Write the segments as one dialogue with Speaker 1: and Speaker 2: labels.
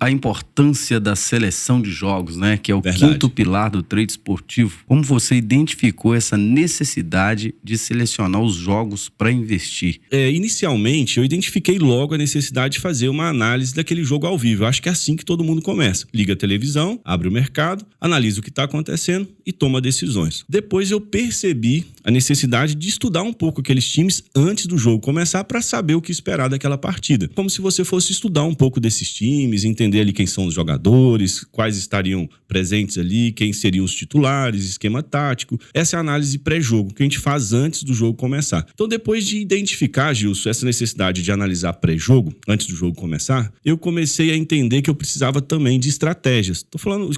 Speaker 1: A importância da seleção de jogos, né? Que é o
Speaker 2: Verdade.
Speaker 1: quinto pilar do trade esportivo. Como você identificou essa necessidade de selecionar os jogos para investir?
Speaker 2: Inicialmente, eu identifiquei logo a necessidade de fazer uma análise daquele jogo ao vivo. Eu acho que é assim que todo mundo começa. Liga a televisão, abre o mercado, analisa o que está acontecendo e toma decisões. Depois eu percebi a necessidade de estudar um pouco aqueles times antes do jogo começar para saber o que esperar daquela partida. Como se você fosse estudar um pouco desses times, entender ali quem são os jogadores, quais estariam presentes ali, quem seriam os titulares, esquema tático. Essa é a análise pré-jogo que a gente faz antes do jogo começar. Então, depois de identificar, Gilson, essa necessidade de analisar pré-jogo, antes do jogo começar, eu comecei a entender que eu precisava também de estratégias.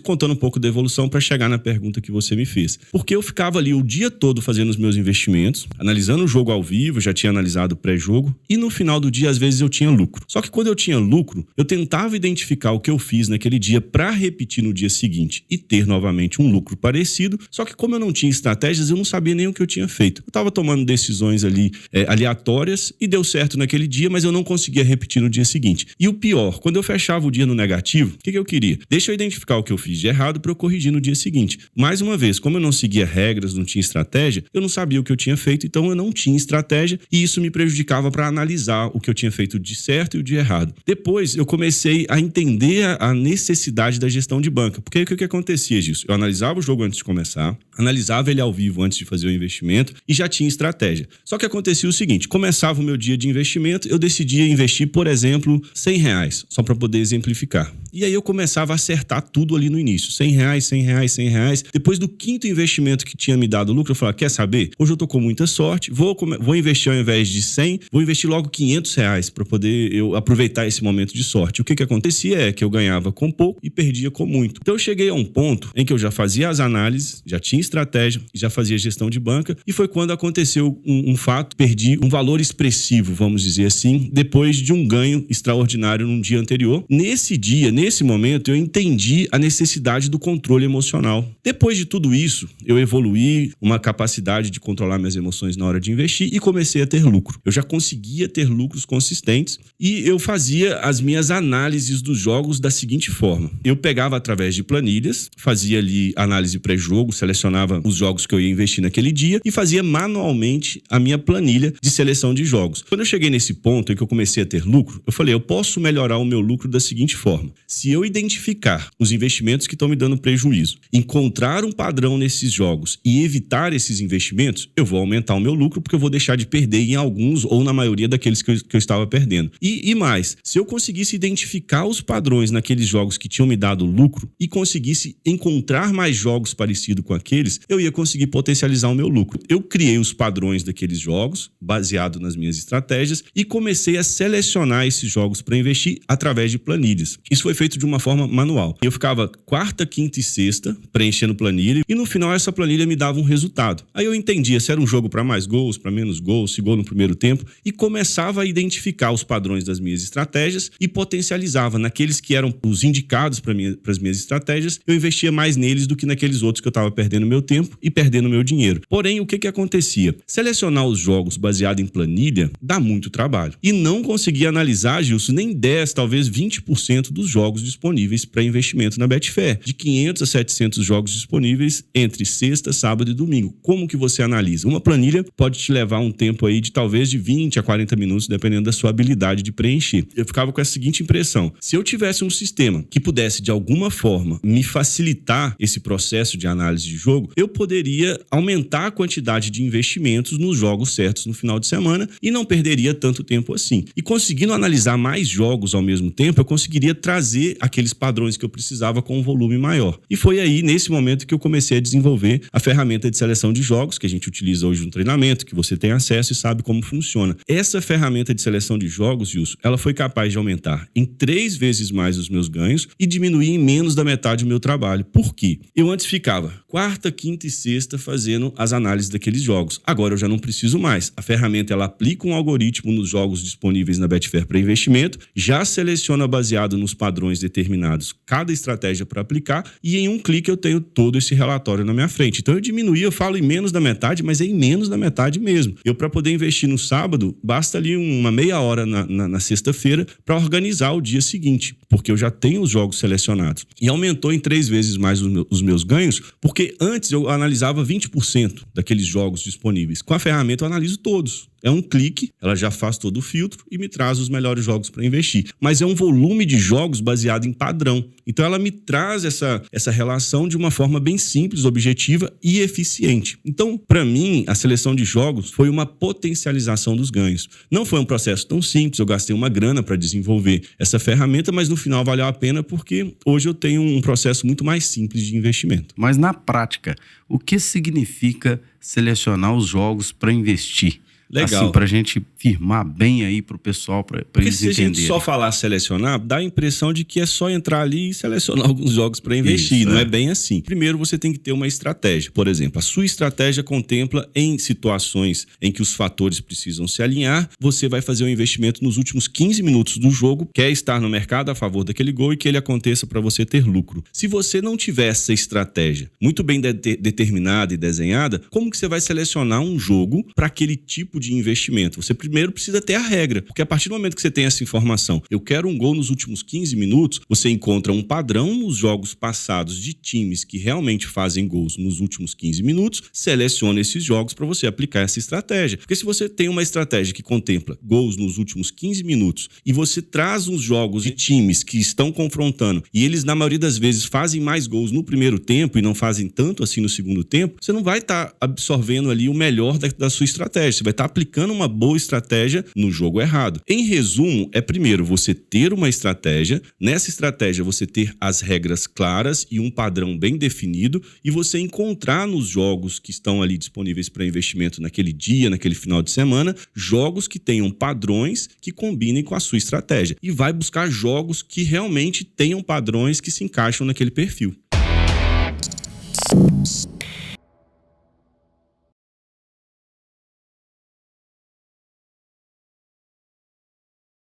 Speaker 2: Contando um pouco da evolução para chegar na pergunta que você me fez. Porque eu ficava ali o dia todo fazendo os meus investimentos, analisando o jogo ao vivo, já tinha analisado o pré-jogo, e no final do dia, às vezes, eu tinha lucro. Só que quando eu tinha lucro, eu tentava identificar o que eu fiz naquele dia para repetir no dia seguinte e ter novamente um lucro parecido, só que como eu não tinha estratégias, eu não sabia nem o que eu tinha feito. Eu estava tomando decisões ali aleatórias e deu certo naquele dia, mas eu não conseguia repetir no dia seguinte. E o pior, quando eu fechava o dia no negativo, o que eu queria? Deixa eu identificar o que eu fiz de errado para eu corrigir no dia seguinte. Mais uma vez, como eu não seguia regras, não tinha estratégia, eu não sabia o que eu tinha feito, então eu não tinha estratégia e isso me prejudicava para analisar o que eu tinha feito de certo e o de errado. Depois, eu comecei a entender a necessidade da gestão de banca. Porque aí o que acontecia, Gilson? Eu analisava o jogo antes de começar, analisava ele ao vivo antes de fazer o investimento e já tinha estratégia. Só que acontecia o seguinte, começava o meu dia de investimento, eu decidia investir, por exemplo, R$100, só para poder exemplificar. E aí eu começava a acertar tudo ali no início. R$100, R$100, R$100. Depois do quinto investimento que tinha me dado lucro, eu falava, quer saber? Hoje eu tô com muita sorte, vou investir ao invés de 100, vou investir logo R$500 para poder eu aproveitar esse momento de sorte. O que acontecia é que eu ganhava com pouco e perdia com muito. Então eu cheguei a um ponto em que eu já fazia as análises, já tinha estratégia, já fazia gestão de banca e foi quando aconteceu um fato, perdi um valor expressivo, vamos dizer assim, depois de um ganho extraordinário num dia anterior. Nesse momento, eu entendi a necessidade do controle emocional. Depois de tudo isso, eu evoluí uma capacidade de controlar minhas emoções na hora de investir e comecei a ter lucro. Eu já conseguia ter lucros consistentes e eu fazia as minhas análises dos jogos da seguinte forma. Eu pegava através de planilhas, fazia ali análise pré-jogo, selecionava os jogos que eu ia investir naquele dia e fazia manualmente a minha planilha de seleção de jogos. Quando eu cheguei nesse ponto em que eu comecei a ter lucro, eu falei, eu posso melhorar o meu lucro da seguinte forma. Se eu identificar os investimentos que estão me dando prejuízo, encontrar um padrão nesses jogos e evitar esses investimentos, eu vou aumentar o meu lucro porque eu vou deixar de perder em alguns ou na maioria daqueles que eu estava perdendo. E mais, se eu conseguisse identificar os padrões naqueles jogos que tinham me dado lucro e conseguisse encontrar mais jogos parecidos com aqueles, eu ia conseguir potencializar o meu lucro. Eu criei os padrões daqueles jogos, baseado nas minhas estratégias, e comecei a selecionar esses jogos para investir através de planilhas. Isso foi feito de uma forma manual. Eu ficava quarta, quinta e sexta preenchendo planilha e no final essa planilha me dava um resultado. Aí eu entendia se era um jogo para mais gols, para menos gols, se gol no primeiro tempo e começava a identificar os padrões das minhas estratégias e potencializava naqueles que eram os indicados para as minhas estratégias, eu investia mais neles do que naqueles outros que eu estava perdendo meu tempo e perdendo meu dinheiro. Porém, o que acontecia? Selecionar os jogos baseado em planilha dá muito trabalho. E não conseguia analisar, Gilson, nem 10, talvez 20% dos jogos disponíveis para investimento na Betfair. De 500 a 700 jogos disponíveis entre sexta, sábado e domingo. Como que você analisa? Uma planilha pode te levar um tempo aí de talvez de 20 a 40 minutos, dependendo da sua habilidade de preencher. Eu ficava com essa seguinte impressão. Se eu tivesse um sistema que pudesse, de alguma forma, me facilitar esse processo de análise de jogo, eu poderia aumentar a quantidade de investimentos nos jogos certos no final de semana e não perderia tanto tempo assim. E conseguindo analisar mais jogos ao mesmo tempo, eu conseguiria trazer aqueles padrões que eu precisava com um volume maior. E foi aí, nesse momento, que eu comecei a desenvolver a ferramenta de seleção de jogos, que a gente utiliza hoje no treinamento, que você tem acesso e sabe como funciona. Essa ferramenta de seleção de jogos, Wilson, ela foi capaz de aumentar em 3 vezes mais os meus ganhos e diminuir em menos da metade o meu trabalho. Por quê? Eu antes ficava quarta, quarta, quinta e sexta fazendo as análises daqueles jogos. Agora eu já não preciso mais. A ferramenta ela aplica um algoritmo nos jogos disponíveis na Betfair para investimento, já seleciona baseado nos padrões determinados cada estratégia para aplicar e em um clique eu tenho todo esse relatório na minha frente. Então eu falo em menos da metade, mas é em menos da metade mesmo. Eu, para poder investir no sábado, basta ali uma meia hora na sexta-feira para organizar o dia seguinte, porque eu já tenho os jogos selecionados. E aumentou em 3 vezes mais os meus ganhos, porque antes eu analisava 20% daqueles jogos disponíveis. Com a ferramenta eu analiso todos. É um clique, ela já faz todo o filtro e me traz os melhores jogos para investir. Mas é um volume de jogos baseado em padrão. Então ela me traz essa relação de uma forma bem simples, objetiva e eficiente. Então, para mim, a seleção de jogos foi uma potencialização dos ganhos. Não foi um processo tão simples, eu gastei uma grana para desenvolver essa ferramenta, mas no final valeu a pena porque hoje eu tenho um processo muito mais simples de investimento.
Speaker 1: Mas na prática, o que significa selecionar os jogos para investir?
Speaker 2: Legal.
Speaker 1: Assim, pra gente firmar bem aí pro pessoal, pra eles entenderem.
Speaker 2: Se a gente só falar selecionar, dá a impressão de que é só entrar ali e selecionar alguns jogos para investir. Não é bem assim. Primeiro, você tem que ter uma estratégia. Por exemplo, a sua estratégia contempla em situações em que os fatores precisam se alinhar, você vai fazer um investimento nos últimos 15 minutos do jogo, quer estar no mercado a favor daquele gol e que ele aconteça para você ter lucro. Se você não tiver essa estratégia muito bem determinada e desenhada, como que você vai selecionar um jogo para aquele tipo de investimento? Você primeiro precisa ter a regra, porque a partir do momento que você tem essa informação, eu quero um gol nos últimos 15 minutos, você encontra um padrão nos jogos passados de times que realmente fazem gols nos últimos 15 minutos, seleciona esses jogos para você aplicar essa estratégia. Porque se você tem uma estratégia que contempla gols nos últimos 15 minutos e você traz uns jogos de times que estão confrontando e eles, na maioria das vezes, fazem mais gols no primeiro tempo e não fazem tanto assim no segundo tempo, você não vai estar absorvendo ali o melhor da sua estratégia. Você vai estar aplicando uma boa estratégia no jogo errado. Em resumo, é primeiro você ter uma estratégia, nessa estratégia você ter as regras claras e um padrão bem definido e você encontrar nos jogos que estão ali disponíveis para investimento naquele dia, naquele final de semana, jogos que tenham padrões que combinem com a sua estratégia. E vai buscar jogos que realmente tenham padrões que se encaixam naquele perfil.